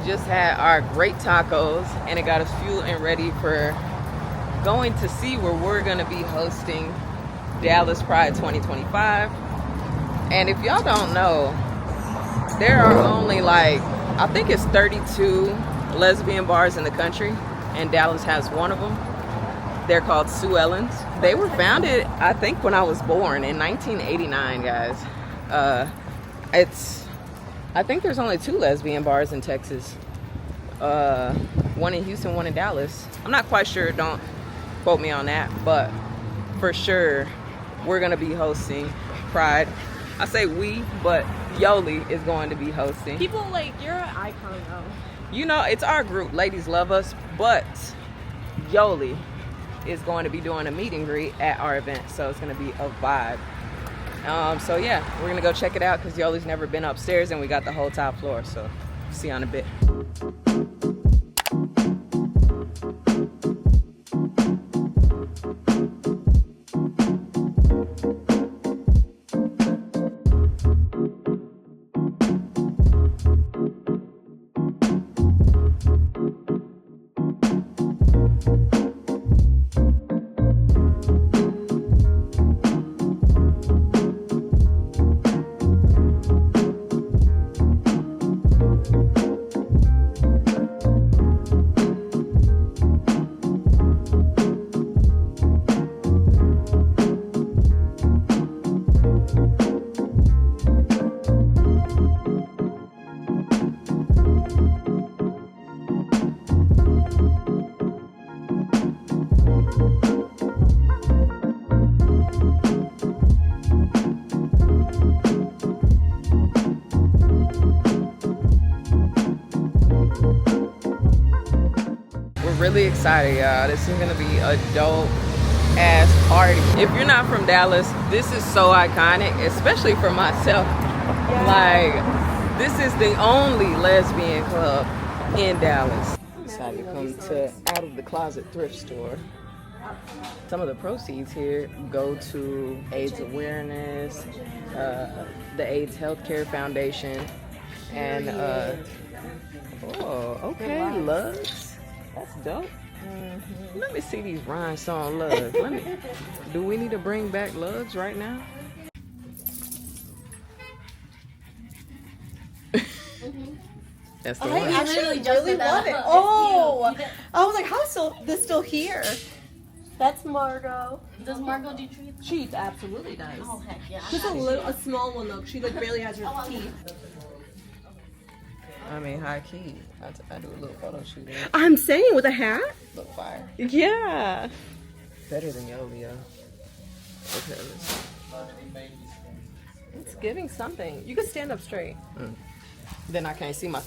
just had our great tacos, and it got us fueled and ready for going to see where we're going to be hosting Dallas Pride 2025. And if y'all don't know, there are only like, I think it's 32 lesbian bars in the country, and Dallas has one of them. They're called Sue Ellen's. They were founded, I think, when I was born in 1989, guys. I think there's only 2 lesbian bars in Texas. One in Houston, one in Dallas. I'm not quite sure, don't quote me on that, but for sure, we're gonna be hosting Pride. I say we, but Yoly is going to be hosting. People like, you're an icon though. You know, it's our group, Ladies Love Us, but Yoly is going to be doing a meet and greet at our event, so it's going to be a vibe. So yeah, we're going to go check it out because Yoly's never been upstairs, and we got the whole top floor, so see you in a bit. Really excited, y'all. This is gonna be a dope ass party. If you're not from Dallas, this is so iconic, especially for myself. Yeah. Like, this is the only lesbian club in Dallas. Decided to come to Out of the Closet thrift store. Some of the proceeds here go to AIDS awareness, the AIDS Healthcare Foundation, and oh, okay, Lugs. That's dope. Mm-hmm. Let me see these rhinestone lugs. Do we need to bring back lugs right now? Mm-hmm. That's the one. I actually really love it. Oh, I was like, how is this still here? That's Margot. Does Margot do treats? She absolutely does. Oh heck yeah. Just a small one though. She like barely has her teeth. I mean, high key. I do a little photo shoot. I'm saying, with a hat? Look fire. Yeah. Better than Yoly, yo. Look at this. It's giving something. You could stand up straight. Then I can't see my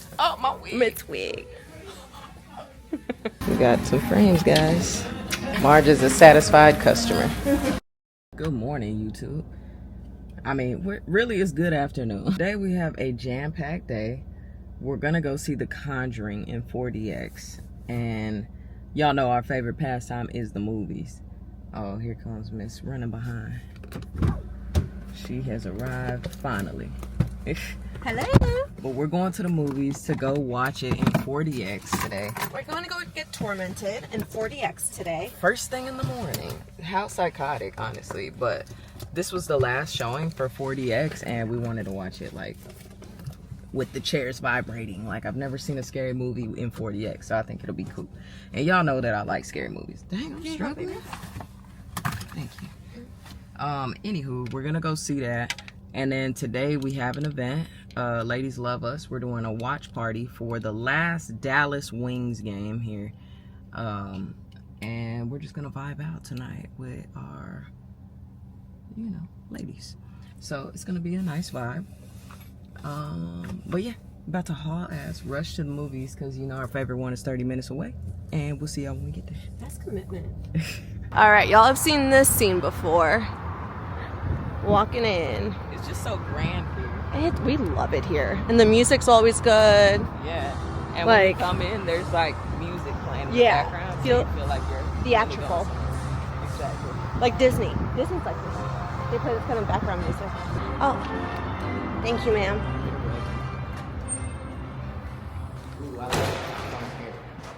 wig. It's wig. We got some frames, guys. Marge is a satisfied customer. Good morning, YouTube. I mean, really, it's good afternoon. Today we have a jam-packed day. We're gonna go see The Conjuring in 4DX, and y'all know our favorite pastime is the movies. Oh, here comes Miss running behind. She has arrived finally. Hello. But we're going to the movies to go watch it in 4DX today. We're going to go get tormented in 4DX today. First thing in the morning. How psychotic, honestly. But this was the last showing for 4DX, and we wanted to watch it like with the chairs vibrating. Like, I've never seen a scary movie in 4DX, so I think it'll be cool. And y'all know that I like scary movies. Dang, I'm struggling. Thank you. Anywho, we're gonna go see that. And then today we have an event. Ladies Love Us. We're doing a watch party for the last Dallas Wings game here. And we're just gonna vibe out tonight with our, you know, ladies. So it's gonna be a nice vibe. But yeah, about to haul ass, rush to the movies because, you know, our favorite one is 30 minutes away. And we'll see y'all when we get there. That's commitment. All right, y'all have seen this scene before. Walking in. It's just so grand here. We love it here. And the music's always good. Yeah. And like, when you come in, there's like music playing in the background. So you feel like you're theatrical. Exactly. Like Disney. Disney's like this. They play this kind of background music. Oh, thank you, ma'am. Ooh, I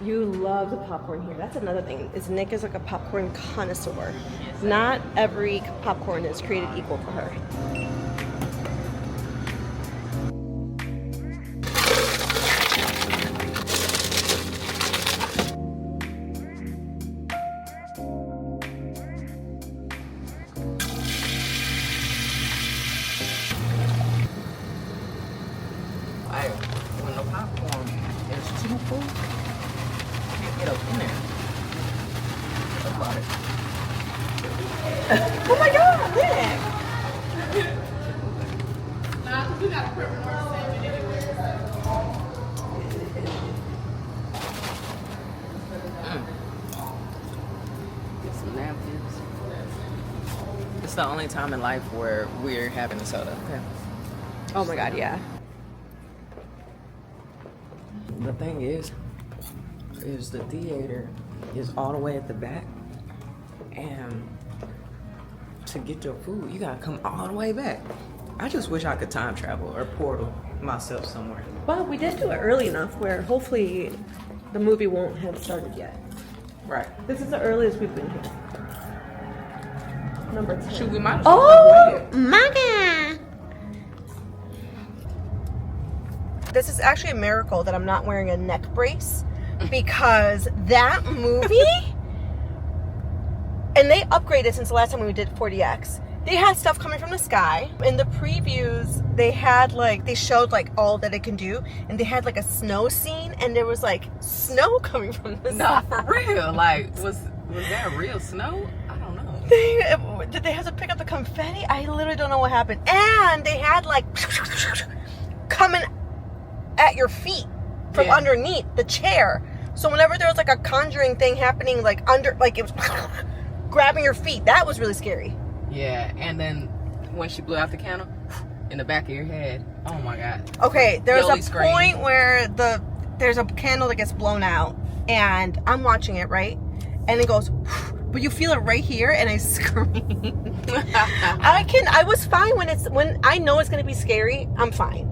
You love the popcorn here. That's another thing. Is Nick is like a popcorn connoisseur. Not every popcorn is created equal for her. When the popcorn is too full, can't get up in there. About it. Oh my God, Nick! Nah, 'cause we got a pepper sandwich anyway. Get some napkins. It's the only time in life where we're having a soda. Okay. Oh my God, yeah. The thing is the theater is all the way at the back, and to get your food, you gotta come all the way back. I just wish I could time travel or portal myself somewhere. Well, we did do it early enough where hopefully the movie won't have started yet. Right. This is the earliest we've been here. Number 10. Shoot, we might as well Oh my God! This is actually a miracle that I'm not wearing a neck brace, because that movie, and they upgraded since the last time we did 40X. They had stuff coming from the sky. In the previews, they had they showed all that it can do, and they had a snow scene, and there was snow coming from the sky. No, for real. Was that real snow? I don't know. Did they have to pick up the confetti? I literally don't know what happened. And they had coming at your feet from underneath the chair. So whenever there was a conjuring thing happening under it was grabbing your feet, that was really scary. Yeah, and then when she blew out the candle in the back of your head, oh my God. Okay, there's Yoly a screamed. point where there's a candle that gets blown out, and I'm watching it, right? And it goes, but you feel it right here, and I scream. I was fine when I know it's gonna be scary. I'm fine.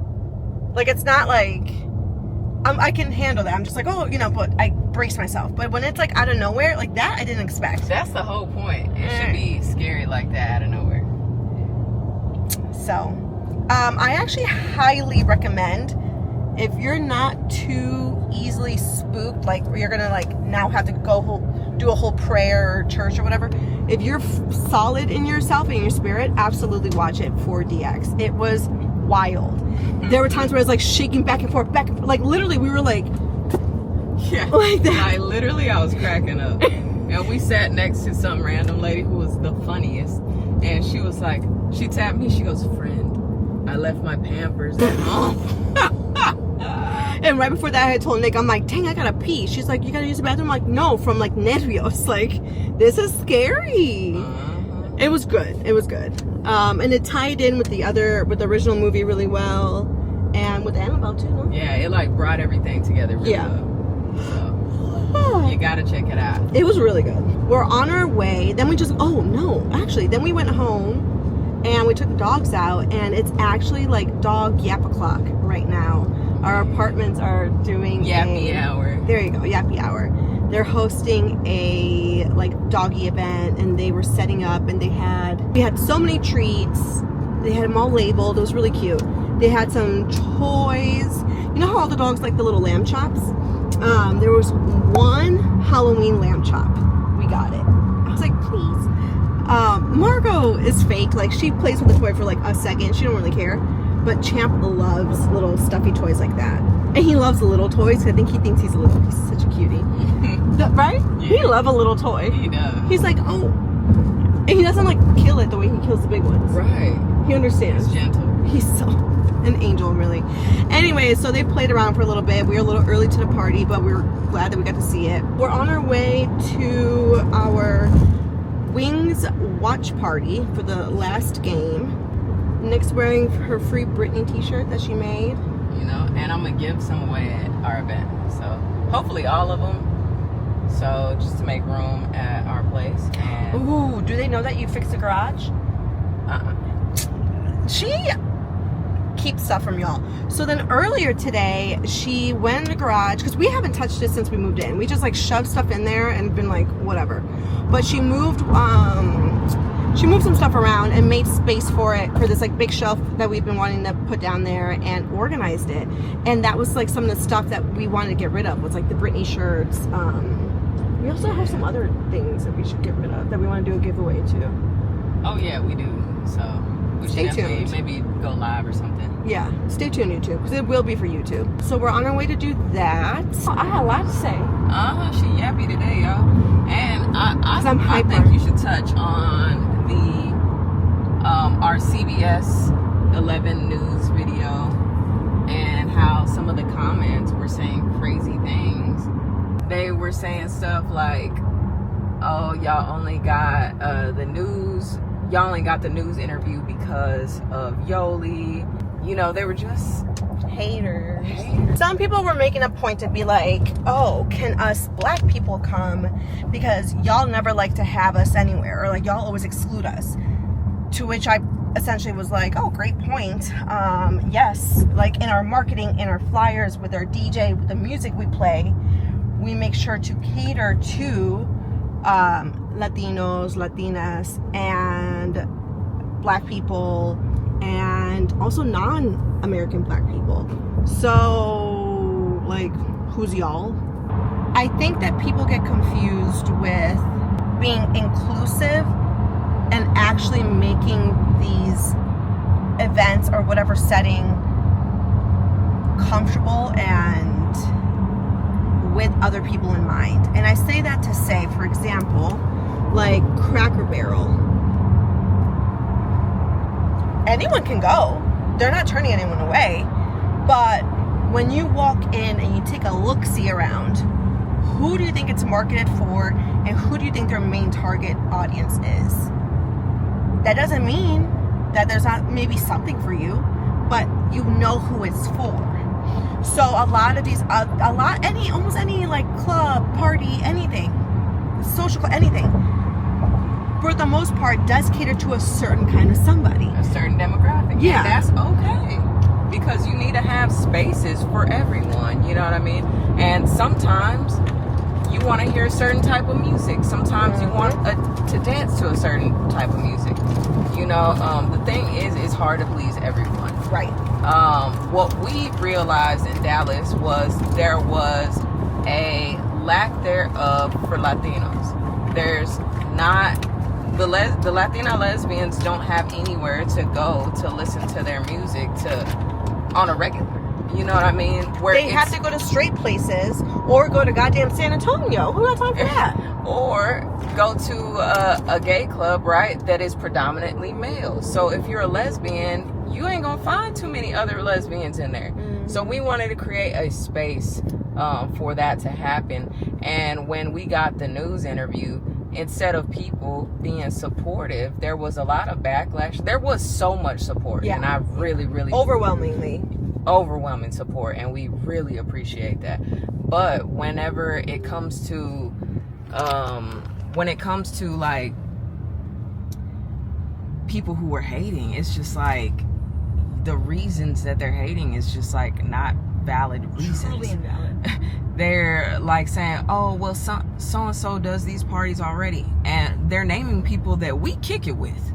It's not I can handle that. I'm just but I brace myself. But when it's out of nowhere, that I didn't expect. That's the whole point. It should be scary like that out of nowhere. So, I actually highly recommend, if you're not too easily spooked, where you're gonna now have to go do a whole prayer or church or whatever. If you're solid in yourself and your spirit, absolutely watch it 4DX. It was wild. There were times where I was shaking back and forth, literally we were yeah, that. I was cracking up. And we sat next to some random lady who was the funniest, and she was she tapped me, she goes, "Friend, I left my Pampers at home." And right before that I had told Nick, I'm dang, I gotta pee. She's you gotta use the bathroom? I'm no, from nervios. This is scary. It was good. It was good. And it tied in with the original movie really well, and with Annabelle too, no? Yeah, it brought everything together really well. So, you gotta check it out. It was really good. We're on our way. Then we then we went home and we took the dogs out, and it's actually dog yap o'clock right now. Our apartments are doing Yappy hour. There you go, yappy hour. They're hosting a doggy event, and they were setting up, and we had so many treats. They had them all labeled. It was really cute. They had some toys. You know how all the dogs like the little lamb chops? There was one Halloween lamb chop. We got it. I was please. Margot is fake. She plays with the toy for a second. She don't really care. But Champ loves little stuffy toys like that. And he loves the little toys. I think he thinks he's such a cutie. Right? Yeah. He loves a little toy. He does. He's oh. And he doesn't kill it the way he kills the big ones. Right. He understands. He's gentle. He's so an angel, really. Anyway, so they played around for a little bit. We were a little early to the party, but we were glad that we got to see it. We're on our way to our Wings watch party for the last game. Nick's wearing her Free Britney t-shirt that she made. And I'm going to give some away at our event. So, hopefully all of them. So, just to make room at our place. And Ooh, do they know that you fixed the garage? uh-uh. She keep stuff from y'all. So then earlier today, she went in the garage, because we haven't touched it since we moved in. We just like shoved stuff in there and been like, whatever. But she moved some stuff around and made space for it, for this like big shelf that we've been wanting to put down there, and organized it. And that was like some of the stuff that we wanted to get rid of, was like the Britney shirts. We also have some other things that we should get rid of, that we want to do a giveaway to. Oh yeah, we do. So we should Stay definitely tuned. maybe go live or something. Yeah, stay tuned, YouTube, because it will be for YouTube. So we're on our way to do that. I had a lot to say. She yappy today, y'all. And I'm I hyper. think you should touch on the our CBS 11 news video, and how some of the comments were saying crazy things. They were saying stuff like, oh, y'all only got the news interview because of Yoly. You know, they were just Haters. Some people were making a point to be like, oh, can us black people come, because y'all never like to have us anywhere, or like y'all always exclude us. To which I essentially was like, oh, great point. Yes, like in our marketing, in our flyers, with our DJ, with the music we play, we make sure to cater to Latinos, Latinas, and black people, and also non-American black people. So, like, who's y'all? I think that people get confused with being inclusive and actually making these events or whatever setting comfortable and with other people in mind. And I say that to say, for example, like Cracker Barrel. Anyone can go. They're not turning anyone away. But when you walk in and you take a look-see around, who do you think it's marketed for, and who do you think their main target audience is? That doesn't mean that there's not maybe something for you, but you know who it's for. So a lot of these, almost any like club, party, anything, social club, anything, for the most part, does cater to a certain kind of somebody. a certain demographic. Yeah. And that's okay, because you need to have spaces for everyone, you know what I mean? And sometimes you want to hear a certain type of music. Sometimes you want to dance to a certain type of music. You know, the thing is, it's hard to please everyone. Right. What we realized in Dallas was there was a lack thereof for Latinos. There's not, the Latina lesbians don't have anywhere to go to listen to their music on a regular. You know what I mean? Where They have to go to straight places, or go to goddamn San Antonio. Who got time for that? Or go to a gay club, right, that is predominantly male. So if you're a lesbian, you ain't gonna find too many other lesbians in there. So we wanted to create a space for that to happen. And when we got the news interview, instead of people being supportive, there was a lot of backlash. There was so much support. Yeah. And I really overwhelming support, and we really appreciate that. But whenever it comes to like people who are hating, it's just like the reasons that they're hating is just like not valid reasons. Truly invalid. They're like saying, oh, well, so and so does these parties already, and they're naming people that we kick it with.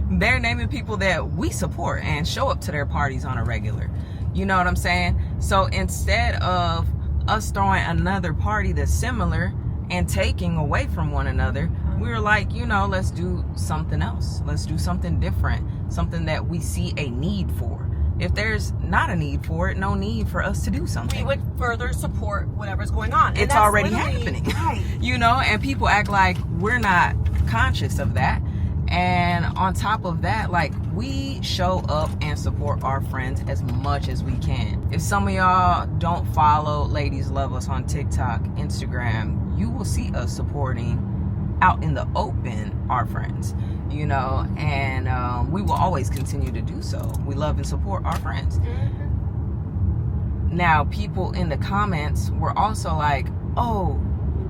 They're naming people that we support and show up to their parties on a regular. You know what I'm saying? So instead of us throwing another party that's similar and taking away from one another, we were like, you know, let's do something else. Let's do something different, something that we see a need for. If there's not a need for it, no need for us to do something. We would further support whatever's going on. And It's that's already literally- happening. Right. You know, and people act like we're not conscious of that. And on top of that, like, we show up and support our friends as much as we can. If some of y'all don't follow Ladies Love Us on TikTok, Instagram, you will see us supporting out in the open our friends, you know, and we will always continue to do so. We love and support our friends. Now, people in the comments were also like, oh,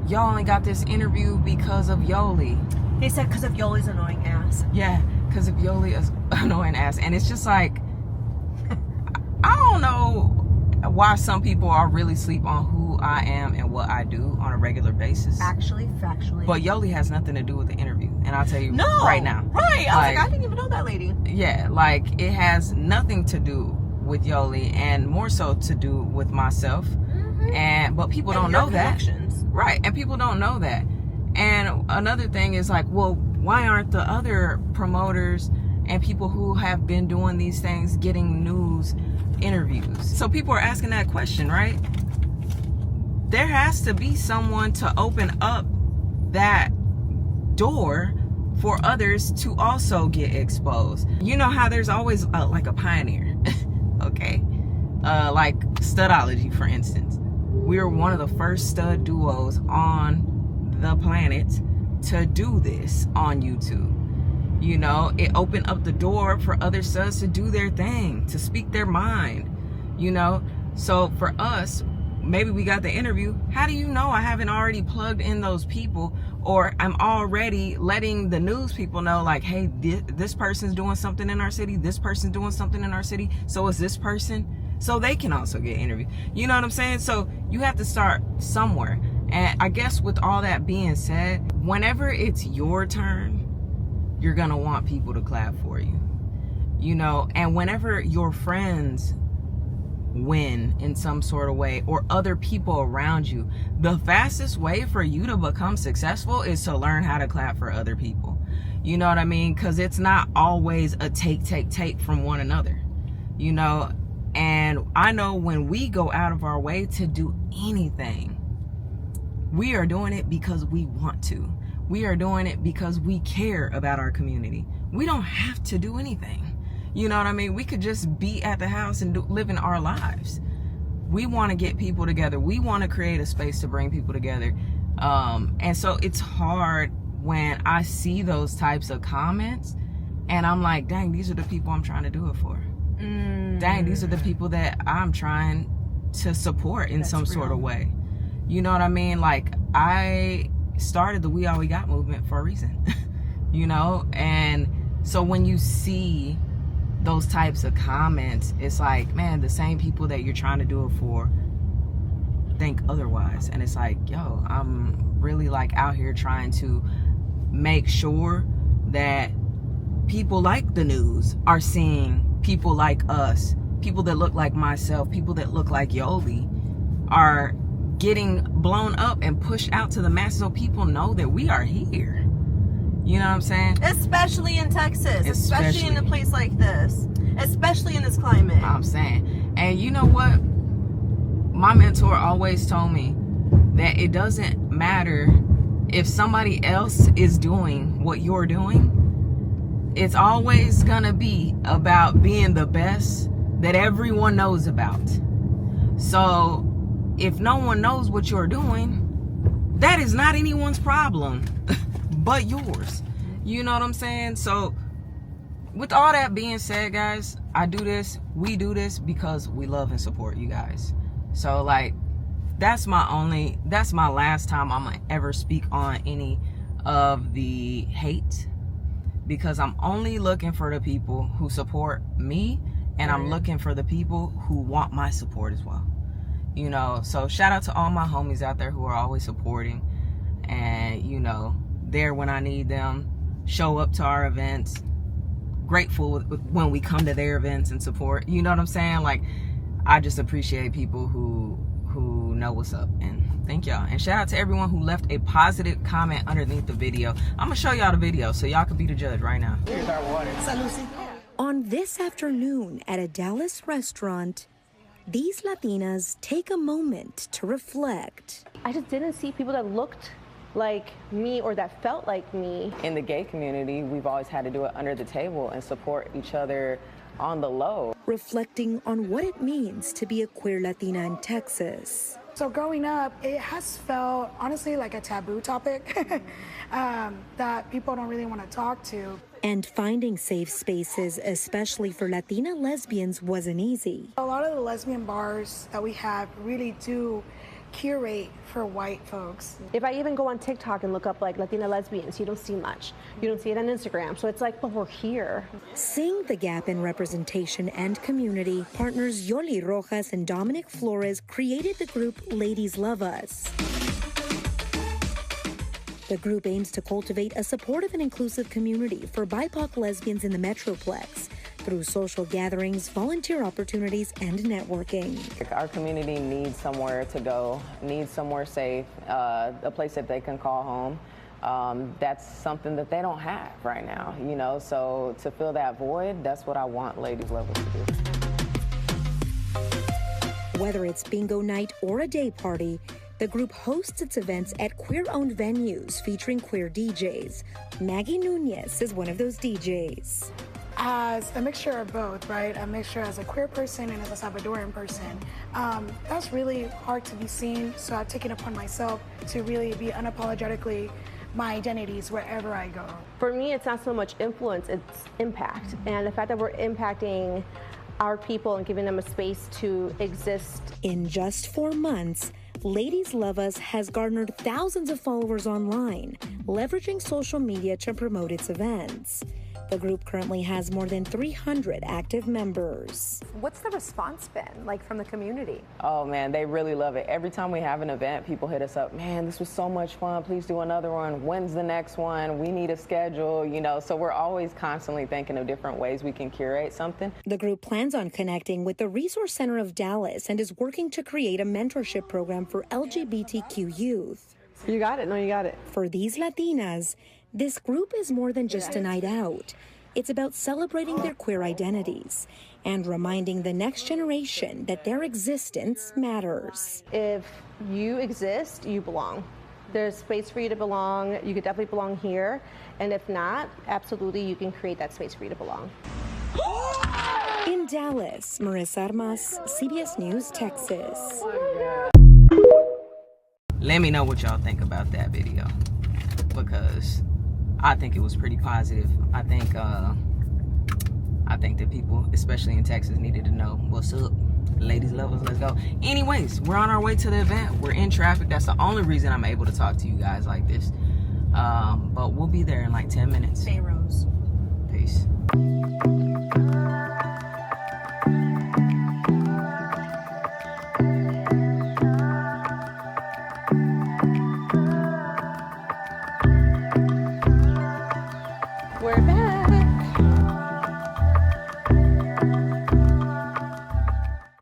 y'all only got this interview because of Yoly. They said because of Yoly's annoying ass. Yeah, because of Yoly is annoying ass. And it's just like, why some people are really sleep on who I am and what I do on a regular basis. Actually, factually. But Yoly has nothing to do with the interview, and I'll tell you right now. Right. I was like, I didn't even know that lady. Yeah, like it has nothing to do with Yoly, and more so to do with myself. But people don't know that. Right, and people don't know that. And another thing is like, well, why aren't the other promoters and people who have been doing these things getting news interviews? So people are asking that question, right? There has to be someone to open up that door for others to also get exposed. You know how there's always like a pioneer, okay? Like Studology, for instance. We were one of the first stud duos on the planet to do this on YouTube. You know, it opened up the door for other studs to do their thing, to speak their mind, you know. So for us, maybe we got the interview. How do you know I haven't already plugged in those people, or I'm already letting the news people know, like, hey, this person's doing something in our city, this person's doing something in our city, so is this person, so they can also get interviewed. You know what I'm saying? So you have to start somewhere. And I guess with all that being said, whenever it's your turn, you're gonna want people to clap for you, you know. And whenever your friends win in some sort of way, or other people around you, the fastest way for you to become successful is to learn how to clap for other people. You know what I mean? Because it's not always a take from one another, you know. And I know when we go out of our way to do anything, we are doing it because we want to. We are doing it because we care about our community. We don't have to do anything. You know what I mean? We could just be at the house and living our lives. We want to get people together. We want to create a space to bring people together. And so it's hard when I see those types of comments and I'm like, dang, these are the people I'm trying to do it for. Dang, these are the people that I'm trying to support in some sort of way. You know what I mean? Like, I started the We All We Got movement for a reason, you know? And so when you see those types of comments, it's like, man, the same people that you're trying to do it for think otherwise. And it's like, yo, I'm really like out here trying to make sure that people like the news are seeing people like us, people that look like myself, people that look like Yoly are getting blown up and pushed out to the masses so people know that we are here. You know what I'm saying? Especially in Texas, especially in a place like this, especially in this climate. I'm saying. And you know what? My mentor always told me that it doesn't matter if somebody else is doing what you're doing. It's always gonna be about being the best that everyone knows about. So if no one knows what you're doing, that is not anyone's problem but yours. You know what I'm saying? So with all that being said, guys, I do this, we do this because we love and support you guys. So like, that's my last time I'm gonna ever speak on any of the hate, because I'm only looking for the people who support me, and I'm looking for the people who want my support as well. You know, so shout out to all my homies out there who are always supporting and, you know, there when I need them, show up to our events, grateful when we come to their events and support. You know what I'm saying? Like, I just appreciate people who know what's up, and thank y'all. And shout out to everyone who left a positive comment underneath the video. I'm gonna show y'all the video so y'all can be the judge right now. Here's our water. On this afternoon at a Dallas restaurant, these Latinas take a moment to reflect. I just didn't see people that looked like me or that felt like me. In the gay community, we've always had to do it under the table and support each other on the low. Reflecting on what it means to be a queer Latina in Texas. So growing up, it has felt honestly like a taboo topic that people don't really want to talk to. And finding safe spaces, especially for Latina lesbians, wasn't easy. A lot of the lesbian bars that we have really do curate for white folks. If I even go on TikTok and look up like Latina lesbians, you don't see much. You don't see it on Instagram. So it's like, but we're here. Seeing the gap in representation and community, partners Yoly Rojas and Dominic Flores created the group Ladies Love Us. The group aims to cultivate a supportive and inclusive community for BIPOC lesbians in the Metroplex through social gatherings, volunteer opportunities, and networking. Our community needs somewhere to go, needs somewhere safe, a place that they can call home. That's something that they don't have right now, you know, so to fill that void, that's what I want Ladies Love Us to do. Whether it's bingo night or a day party, the group hosts its events at queer-owned venues featuring queer DJs. Maggie Nunez is one of those DJs. As a mixture of both, right? A mixture as a queer person and as a Salvadoran person. That's really hard to be seen, so I've taken it upon myself to really be unapologetically my identities wherever I go. For me, it's not so much influence, it's impact. And the fact that we're impacting our people and giving them a space to exist. In just 4 months, Ladies Love Us has garnered thousands of followers online, leveraging social media to promote its events. The group currently has more than 300 active members. What's the response been like from the community? Oh man, they really love it. Every time we have an event, people hit us up, man, this was so much fun, please do another one. When's the next one? We need a schedule, you know, so we're always constantly thinking of different ways we can curate something. The group plans on connecting with the Resource Center of Dallas and is working to create a mentorship program for LGBTQ youth. You got it. No, you got it. For these Latinas, this group is more than just a night out. It's about celebrating their queer identities and reminding the next generation that their existence matters. If you exist, you belong. There's space for you to belong. You could definitely belong here. And if not, absolutely, you can create that space for you to belong. In Dallas, Marissa Armas, CBS News, Texas. Let me know what y'all think about that video, because I think it was pretty positive. I think that people, especially in Texas, needed to know what's up. Ladies Love Us, let's go. Anyways, we're on our way to the event. We're in traffic. That's the only reason I'm able to talk to you guys like this. But we'll be there in like 10 minutes. Pharaohs. Peace.